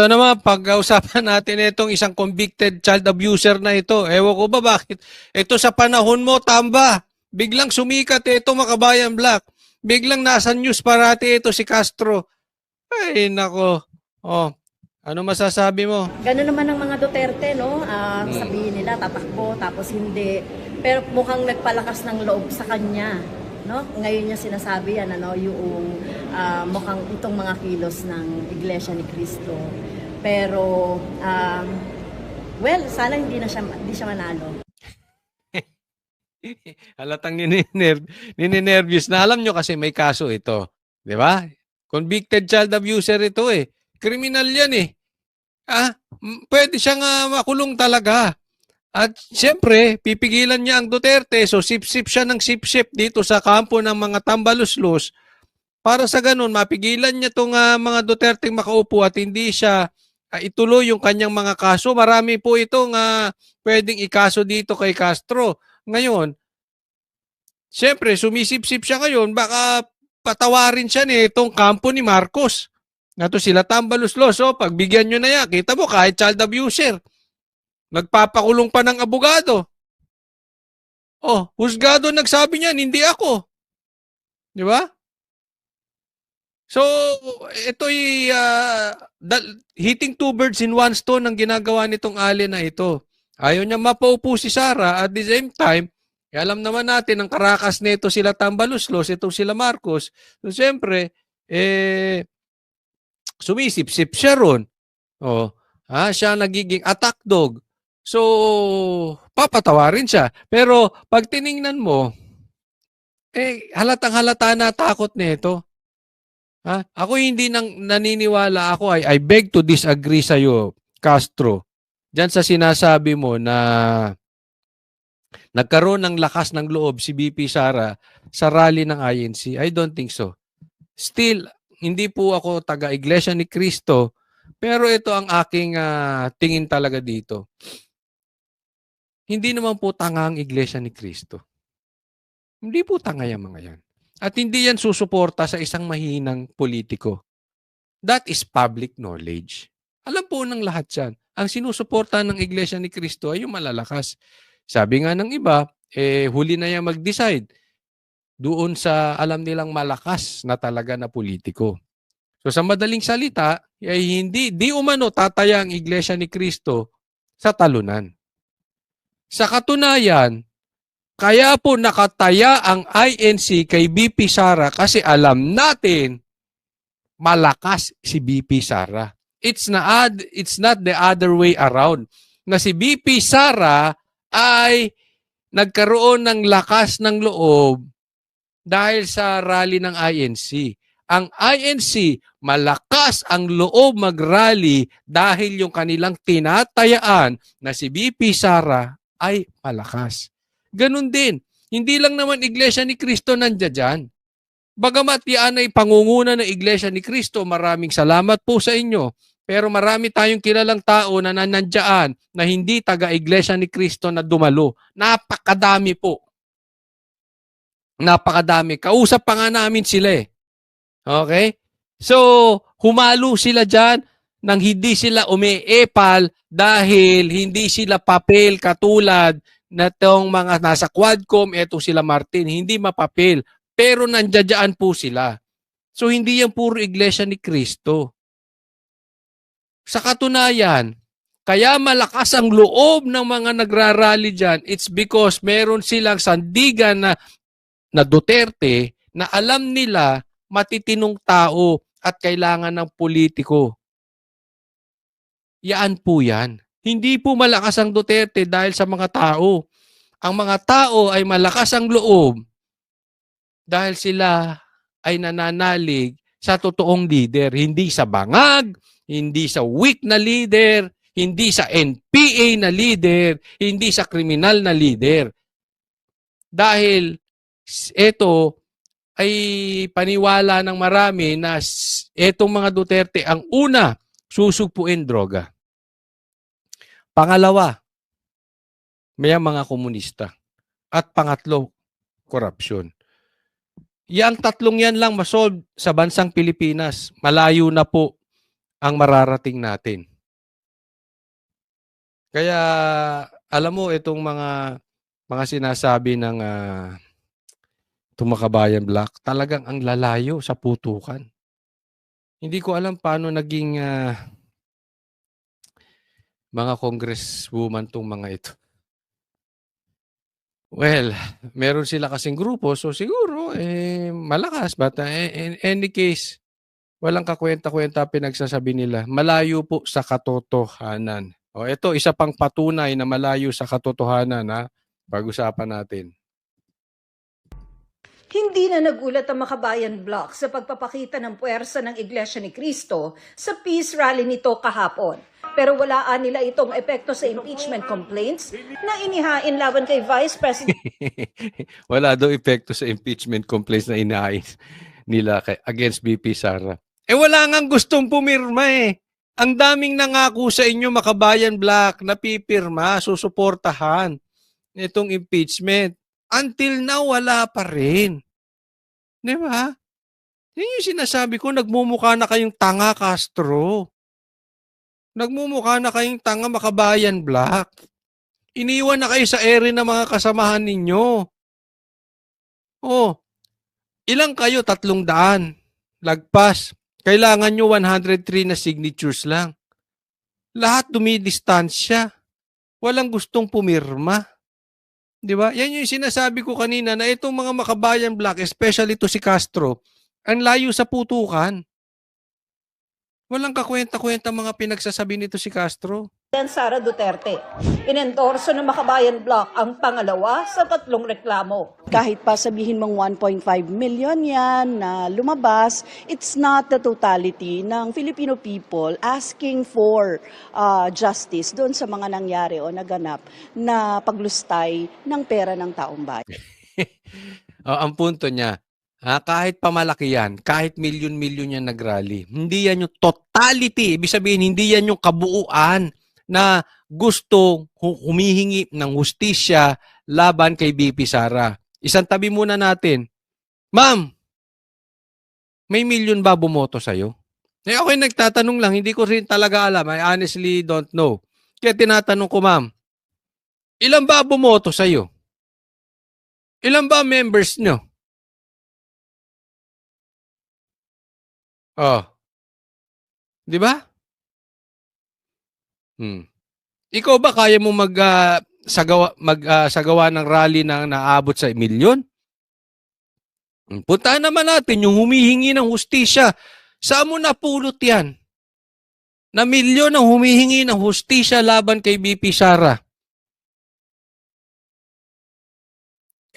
ito naman, pag-uusapan natin itong isang convicted child abuser na ito. Ewan ko ba bakit? Ito sa panahon mo, tamba. Biglang sumikat ito, Makabayan Black. Biglang nasa news parati ito si Castro. Ay, nako. Oh, ano masasabi mo? Ganun naman ang mga Duterte, no? Hmm. Sabihin nila tatakbo, tapos hindi. Pero mukhang nagpalakas ng loob sa kanya, no? Ngayon niya sinasabi yan, ano, yung mukhang itong mga kilos ng Iglesia ni Cristo. Pero, well, sana hindi siya manalo. Halatang nininervyos na. Alam nyo kasi may kaso ito. Di ba? Convicted child abuser ito eh. Kriminal yan eh. Pwede siyang makulong talaga. At siyempre, pipigilan niya ang Duterte. So sip-sip siya ng sip-sip dito sa kampo ng mga tambaluslos. Para sa ganun, mapigilan niya itong mga Duterte makaupo at hindi siya ituloy yung kanyang mga kaso. Marami po itong pwedeng ikaso dito kay Castro. Ngayon, siyempre, sumisip-sip siya ngayon, baka patawarin siya itong kampo ni Marcos. Nato sila tambaluslos, pagbigyan nyo na yan, kita mo kahit child abuser, nagpapakulong pa ng abogado. Husgado nagsabi niyan, hindi ako. Di ba? So, ito'y hitting two birds in one stone ang ginagawa nitong alien na ito. Ayaw niya mapaupo si Sara at the same time, alam naman natin ang karakas nito sila tambaluslos, itong sila Marcos. So, siyempre, sumisip-sip siya ron. Siya nagiging attack dog. So, papatawarin siya. Pero, pag tiningnan mo, halatang halata na takot nito. Ako hindi naniniwala ako. I beg to disagree sa'yo, Castro. Diyan sa sinasabi mo na nagkaroon ng lakas ng loob si BP Sara sa rally ng INC. I don't think so. Still, hindi po ako taga-Iglesia ni Cristo, pero ito ang aking tingin talaga dito. Hindi naman po tanga ang Iglesia ni Cristo. Hindi po tanga yung mga yan. At hindi yan susuporta sa isang mahinang politiko. That is public knowledge. Alam po ng lahat yan. Ang sinusuporta ng Iglesia ni Cristo ay yung malalakas. Sabi nga ng iba, huli na yan mag-decide doon sa alam nilang malakas na talaga na politiko. So sa madaling salita, ay di umano tataya ang Iglesia ni Cristo sa talunan. Sa katunayan, kaya po nakataya ang INC kay BP Sara kasi alam natin malakas si BP Sara. It's not the other way around. Na si BP Sara ay nagkaroon ng lakas ng loob dahil sa rally ng INC. Ang INC, malakas ang loob mag-rally dahil yung kanilang tinatayaan na si BP Sara ay malakas. Ganun din. Hindi lang naman Iglesia ni Cristo nandiyan dyan. Bagamat yan ay pangunguna ng Iglesia ni Cristo, maraming salamat po sa inyo. Pero marami tayong kilalang tao na nandiyan na hindi taga-Iglesia ni Cristo na dumalo. Napakadami po. Napakadami. Kausap pa nga namin sila eh. Okay? So, humalo sila dyan nang hindi sila umiepal dahil hindi sila papel katulad na itong mga nasa Quadcom, eto sila Martin, hindi mapapil. Pero nandiyan po sila. So, hindi yan puro Iglesia ni Cristo. Sa katunayan, kaya malakas ang loob ng mga nagrarally dyan, it's because meron silang sandigan na Duterte na alam nila matitinong tao at kailangan ng politiko. Yaan po yan. Hindi po malakas ang Duterte dahil sa mga tao. Ang mga tao ay malakas ang loob dahil sila ay nananalig sa totoong leader. Hindi sa bangag, hindi sa weak na leader, hindi sa NPA na leader, hindi sa kriminal na leader. Dahil ito ay paniwala ng marami na etong mga Duterte ang una susugpuin droga. Pangalawa, may mga komunista. At pangatlo, korupsyon. Yang tatlong yan lang masolve sa bansang Pilipinas. Malayo na po ang mararating natin. Kaya alam mo itong mga sinasabi ng Tumakabayan Black, talagang ang lalayo sa putukan. Hindi ko alam paano naging mga congresswoman tong mga ito. Well, meron sila kasing grupo, so siguro malakas, but in any case, walang kakwenta-kwenta pinagsasabi nila. Malayo po sa katotohanan. O ito, isa pang patunay na malayo sa katotohanan, ha? Pag-usapan natin. Hindi na nagulat ang Makabayan Bloc sa pagpapakita ng puwersa ng Iglesia ni Cristo sa peace rally nito kahapon. Pero walaan nila itong epekto sa impeachment complaints na inihain laban kay Vice President Wala daw epekto sa impeachment complaints na inahain nila against BP Sara. Wala ngang gustong pumirma eh. Ang daming nangako sa inyo, Makabayan Black, na pipirma, susuportahan itong impeachment. Until now, wala pa rin. Di ba? Yan yung sinasabi ko, nagmumukha na kayong tanga, Castro. Nagmumukha na kayong tanga, Makabayan Black. Iniwan na kayo sa ere ng mga kasamahan ninyo. Oh, ilang kayo? 300. Lagpas. Kailangan nyo 103 na signatures lang. Lahat dumidistansya. Walang gustong pumirma. Di ba? Yan yung sinasabi ko kanina na itong mga Makabayan Black, especially to si Castro, ang layo sa putukan. Walang kakwenta-kwenta mga pinagsasabi nito si Castro. Sara Duterte. Inendorso ng Makabayan Bloc ang pangalawa sa 3 reklamo. Kahit pa sabihin mong 1.5 million yan na lumabas, it's not the totality ng Filipino people asking for justice doon sa mga nangyari o naganap na paglustay ng pera ng taong bayan. Ang punto niya, kahit pamalaki yan, kahit milyon-milyon yan nagrally, hindi yan yung totality. Ibig sabihin, hindi yan yung kabuuan na gusto humihingi ng hustisya laban kay BP Sara. Isang tabi muna natin. Ma'am, may milyon ba bumoto sa'yo? Okay, nagtatanong lang. Hindi ko rin talaga alam. I honestly don't know. Kaya tinatanong ko, ma'am, ilan ba bumoto sa'yo? Ilan ba members nyo? Oh. Di ba? Ikaw ba kaya mo sagawa ng rally na naabot sa milyon? Puntahan naman natin yung humihingi ng hustisya. Saan mo napulot yan? Na milyon ang humihingi ng hustisya laban kay BP Sara.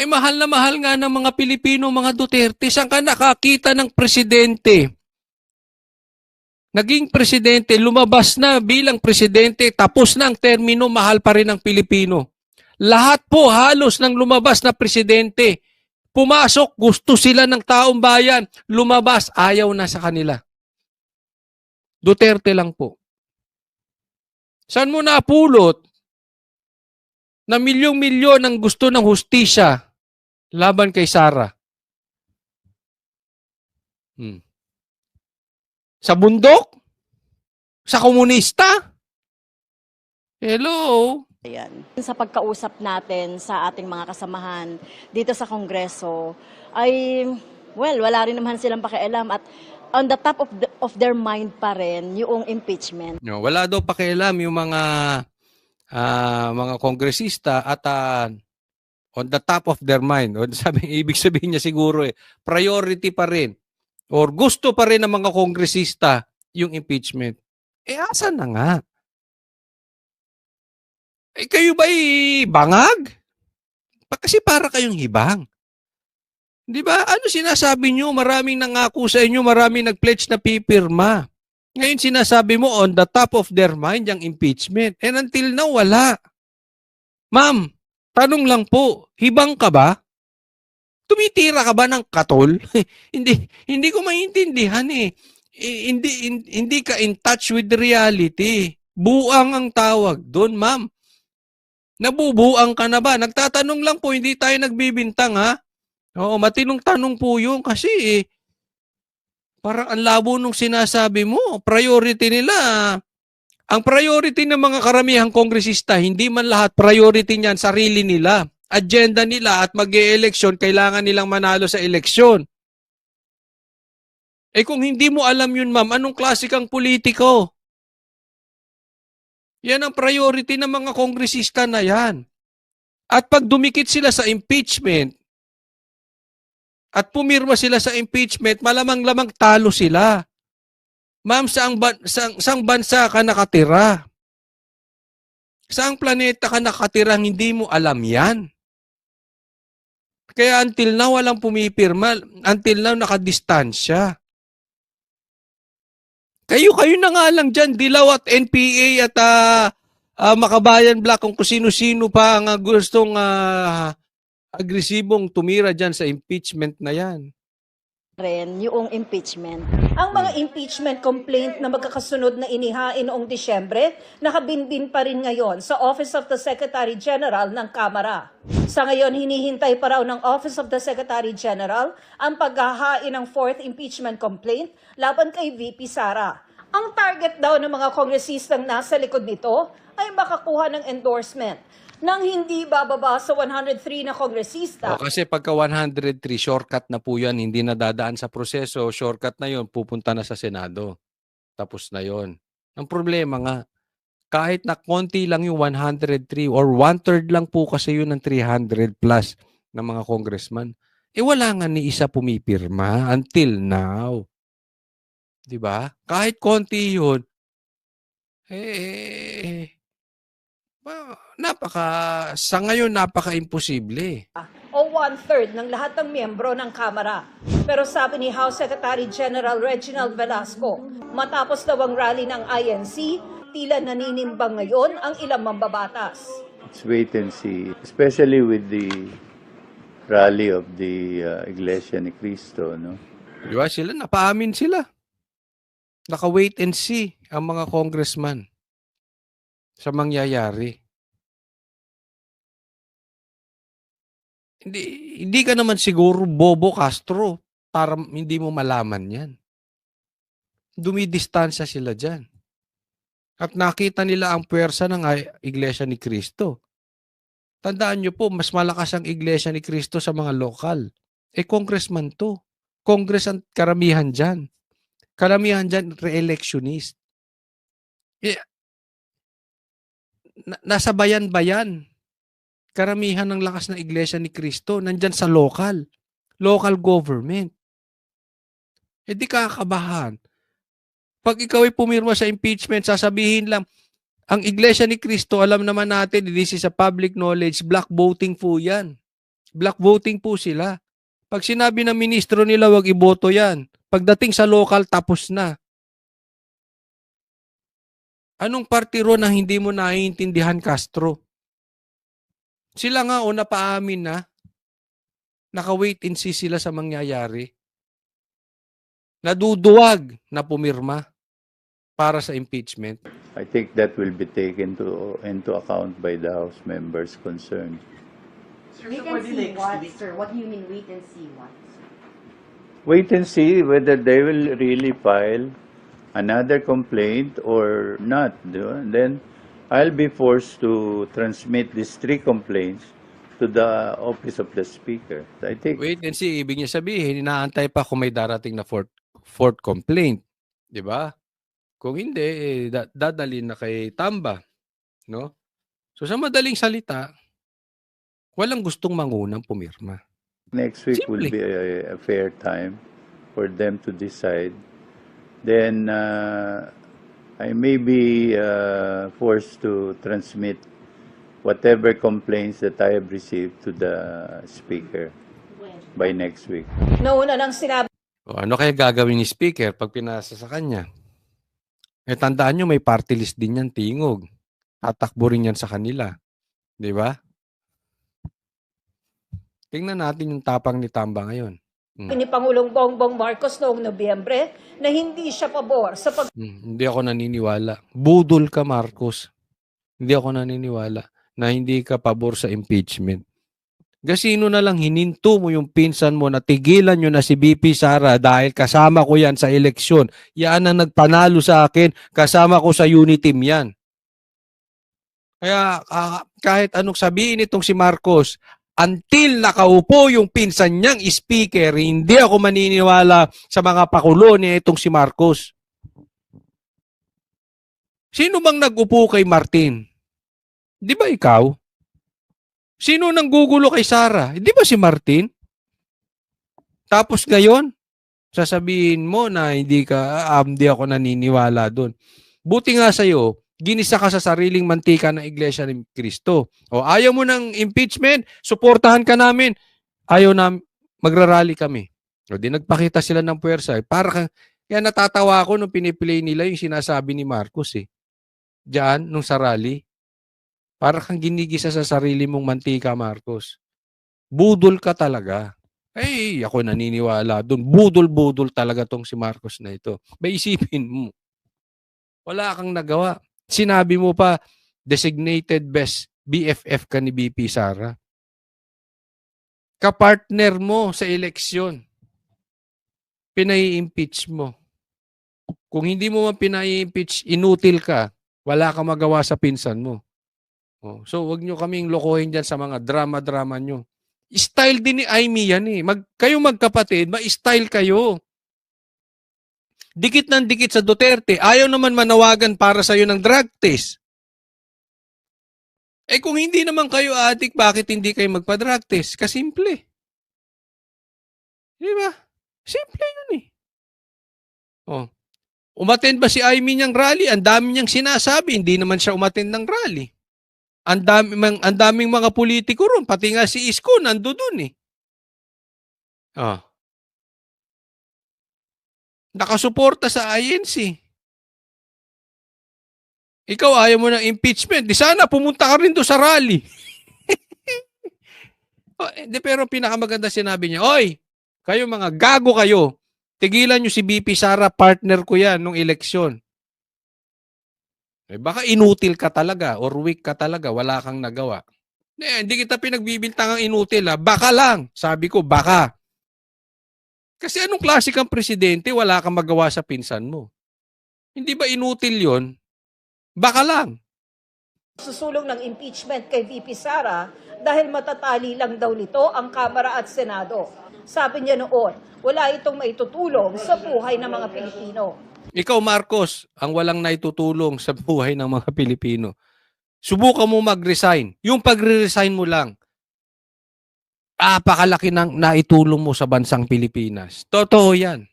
Mahal na mahal nga ng mga Pilipino, mga Duterte. Saan ka nakakita ng presidente? Naging presidente, lumabas na bilang presidente, tapos na ang termino, mahal pa rin ang Pilipino. Lahat po halos ng lumabas na presidente, pumasok, gusto sila ng taong bayan, lumabas, ayaw na sa kanila. Duterte lang po. Saan mo napulot na milyong-milyon ang gusto ng hustisya laban kay Sara? Sa bundok? Sa komunista? Hello? Ayan. Sa pagkausap natin sa ating mga kasamahan dito sa Kongreso, ay, wala rin naman silang pakialam at on the top of their mind pa rin yung impeachment. No, wala daw pakialam yung mga kongresista at on the top of their mind. O ibig sabihin niya siguro priority pa rin or gusto pa rin ng mga kongresista yung impeachment. Asan na nga? Kayo ba'y bangag? Kasi para kayong hibang. Di ba? Ano sinasabi nyo? Maraming nangako sa inyo, maraming nag-pledge na pipirma. Ngayon sinasabi mo on the top of their mind yung impeachment. And until now, wala. Ma'am, tanong lang po, hibang ka ba? Tumitira ka ba ng katol? hindi ko maintindihan eh. Hindi ka in touch with reality. Buang ang tawag doon, ma'am. Nabubuang ka na ba? Nagtatanong lang po, hindi tayo nagbibintang ha. Oo, matinong tanong po yun kasi Parang ang labo nung sinasabi mo. Priority nila. Ang priority ng mga karamihang kongresista, hindi man lahat priority niyan sarili nila. Agenda nila at mag-e-eleksyon, kailangan nilang manalo sa eleksyon. Eh kung hindi mo alam yun, ma'am, anong klase kang politiko? Yan ang priority ng mga kongresista na yan. At pag dumikit sila sa impeachment, at pumirma sila sa impeachment, malamang-lamang talo sila. Ma'am, saang bansa ka nakatira? Saang planeta ka nakatirang hindi mo alam yan? Kaya until now, walang pumipirma. Until now, nakadistansya. Kayo na nga lang dyan, Dilaw at NPA at Makabayan Black, kung sino-sino pa ang gustong agresibong tumira dyan sa impeachment na yan. Ren, yung impeachment. Ang mga impeachment complaint na magkakasunod na inihain noong Disyembre, nakabinbin pa rin ngayon sa Office of the Secretary General ng Kamara. Sa ngayon, hinihintay pa raw ng Office of the Secretary General ang paghahain ng fourth impeachment complaint laban kay VP Sara. Ang target daw ng mga kongresistang nasa likod nito ay makakuha ng endorsement nang hindi bababa sa 103 na kongresista. Kasi pagka 103, shortcut na po yan, hindi na dadaan sa proseso, shortcut na yon, pupunta na sa Senado. Tapos na yon. Ang problema nga, kahit na konti lang yung 103 or 1/3 lang po kasi yun ng 300 plus ng mga congressman, wala nga ni isa pumipirma until now. Diba? Kahit konti yun, sa ngayon napaka-imposible. O 1/3 ng lahat ng miyembro ng Kamara. Pero sabi ni House Secretary General Reginald Velasco, matapos daw ang rally ng INC, tila naninimbang ngayon ang ilang mambabatas. Let's wait and see, especially with the rally of the Iglesia ni Cristo, no? Diba sila? Napaamin sila. Naka-wait and see ang mga congressman sa mangyayari. Hindi ka naman siguro Bobo Castro para hindi mo malaman yan. Dumidistansya sila dyan. At nakita nila ang puwersa ng Iglesia ni Cristo. Tandaan nyo po, mas malakas ang Iglesia ni Cristo sa mga lokal. Congressman to. Congress ang karamihan dyan. Karamihan dyan, re-electionist. Nasa bayan-bayan. Karamihan ng lakas ng Iglesia ni Cristo nandyan sa local government. Di kakabahan. Pag ikaw ay pumirma sa impeachment, sasabihin lang, ang Iglesia ni Cristo, alam naman natin, this is a public knowledge, black voting po yan. Black voting po sila. Pag sinabi ng ministro nila, wag iboto yan. Pagdating sa local, tapos na. Anong party ron na hindi mo naiintindihan, Castro? Sila nga o napaamin na, naka-wait and see sila sa mangyayari. Naduduwag na pumirma para sa impeachment. I think that will be taken into account by the House members concerned. Wait and see what, sir? What do you mean wait and see what? Wait and see whether they will really file another complaint or not. And then I'll be forced to transmit these 3 complaints to the office of the Speaker. I think. Wait and see, ibig niya sabihin, inaantay pa kung may darating na fourth complaint. Di ba? Kung hindi, dadalhin na kay Tamba. No? So sa madaling salita, walang gustong mangunang pumirma. Next week Simple. will be a fair time for them to decide. Then I may be forced to transmit whatever complaints that I have received to the Speaker by next week. Nauna nang sinabi O, ano kaya gagawin ni Speaker pag pinasa sa kanya? Tandaan nyo, may party list din yan, tingog. Tatakbo rin yan sa kanila. Di ba? Tingnan natin yung tapang ni Tamba ngayon. ni Pangulong Bongbong Marcos noong Nobyembre na hindi siya pabor sa Hindi ako naniniwala. Budol ka, Marcos. Hindi ako naniniwala na hindi ka pabor sa impeachment. Gasino na lang hininto mo yung pinsan mo na tigilan nyo na si BP Sara dahil kasama ko yan sa eleksyon. Yan ang nagpanalo sa akin. Kasama ko sa unity team yan. Kaya kahit anong sabihin itong si Marcos, until nakaupo yung pinsan niyang speaker, hindi ako maniniwala sa mga pakulo niya itong si Marcos. Sino bang nag-upo kay Martin? Di ba ikaw? Sino nang gugulo kay Sara? Di ba si Martin? Tapos ngayon, sasabihin mo na hindi ako naniniwala doon. Buti nga sa'yo, ginisa ka sa sariling mantika ng Iglesia ni Cristo. O ayaw mo ng impeachment, suportahan ka namin. Ayaw na, magrarally kami. O di nagpakita sila ng puwersa. Kaya natatawa ako nung piniplay nila yung sinasabi ni Marcos eh. Diyan, nung sa rally. Para kang ginigisa sa sarili mong mantika, Marcos. Budol ka talaga. Ay, ako naniniwala doon. Budol-budol talaga tong si Marcos na ito. May isipin mo. Wala kang nagawa. Sinabi mo pa, designated best BFF ka ni BP Sara. Kapartner mo sa eleksyon. Pinai-impeach mo. Kung hindi mo man pinai-impeach, inutil ka. Wala kang magawa sa pinsan mo. So, wag nyo kaming lokohin dyan sa mga drama-drama nyo. Style din ni Amy yan eh. Kayo magkapatid, ma-style kayo. Dikit ng dikit sa Duterte. Ayaw naman manawagan para sa'yo ng drug test. Eh kung hindi naman kayo addict, bakit hindi kayo magpa-drug test? Kasimple. Di ba? Simple yun eh. Umattend ba si Amy niyang rally? Ang dami niyang sinasabi. Hindi naman siya umattend ng rally. Ang daming mga politiko ron, pati nga si Isko nando doon eh. Nakasuporta sa INC. Ikaw ayaw mo ng impeachment. Di sana pumunta ka rin doon sa rally. Pero pinakamaganda sinabi niya, oy, kayo mga gago kayo. Tigilan nyo si BP Sara, partner ko yan nung eleksyon. Baka inutil ka talaga or weak ka talaga, wala kang nagawa. Hindi kita pinagbibintangang inutil ha. Baka lang. Sabi ko, baka. Kasi anong klase kang presidente, wala kang magawa sa pinsan mo. Hindi ba inutil yon? Baka lang. Susulong ng impeachment kay VP Sara dahil matatali lang daw nito ang Kamara at Senado. Sabi niya noon, wala itong maitutulong sa buhay ng mga Pilipino. Ikaw, Marcos, ang walang naitutulong sa buhay ng mga Pilipino. Subukan mo mag-resign. Yung pagre-resign mo lang, pakalaki ng naitulong mo sa bansang Pilipinas. Totoo yan.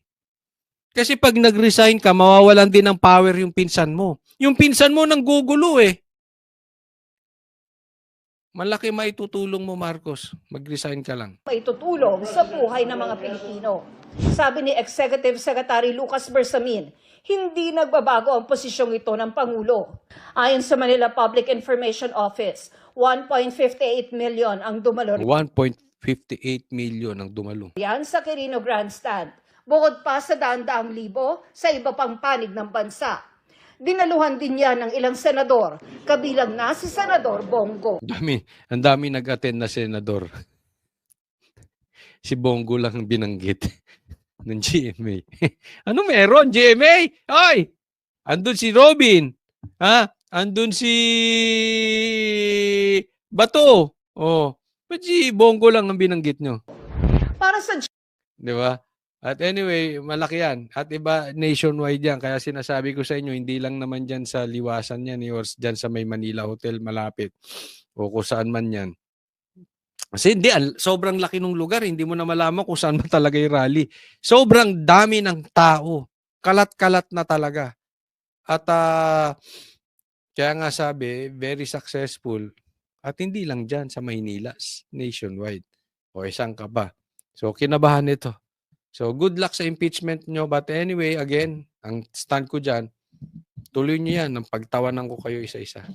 Kasi pag nag-resign ka, mawawalan din ng power yung pinsan mo. Yung pinsan mo nang gugulo eh. Malaki maitutulong mo, Marcos. Mag-resign ka lang. Maitutulong sa buhay ng mga Pilipino. Sabi ni Executive Secretary Lucas Bersamin, hindi nagbabago ang posisyong ito ng Pangulo. Ayon sa Manila Public Information Office, 1.58 million ang dumalo 1.58 million ang dumalo. yan sa Quirino Grandstand. Bukod pa sa daan-daang libo sa iba pang panig ng bansa. Dinaluhan din yan ng ilang senador, kabilang na si Senador Bongo. Ang dami nag-attend na senador. Si Bongo lang ang binanggit ng GMA. Ano meron, GMA? Hoy! Andun si Robin. Andun si Bato. Ba't si Bongo lang ang binanggit nyo? Para sa Di ba? At anyway, malaki yan. At iba, nationwide yan. Kaya sinasabi ko sa inyo, hindi lang naman dyan sa Liwasan yan, or dyan sa may Manila Hotel malapit. O kung saan man yan. Kasi hindi, sobrang laki ng lugar. Hindi mo na malaman kung saan man talaga yung rally. Sobrang dami ng tao. Kalat-kalat na talaga. At kaya nga sabi, very successful. At hindi lang dyan sa Maynila, nationwide. O isang ka ba? So, kinabahan ito. So, good luck sa impeachment nyo. But anyway, again, ang stand ko dyan, tuloy nyo yan. Ang pagtawanan ko kayo isa-isa.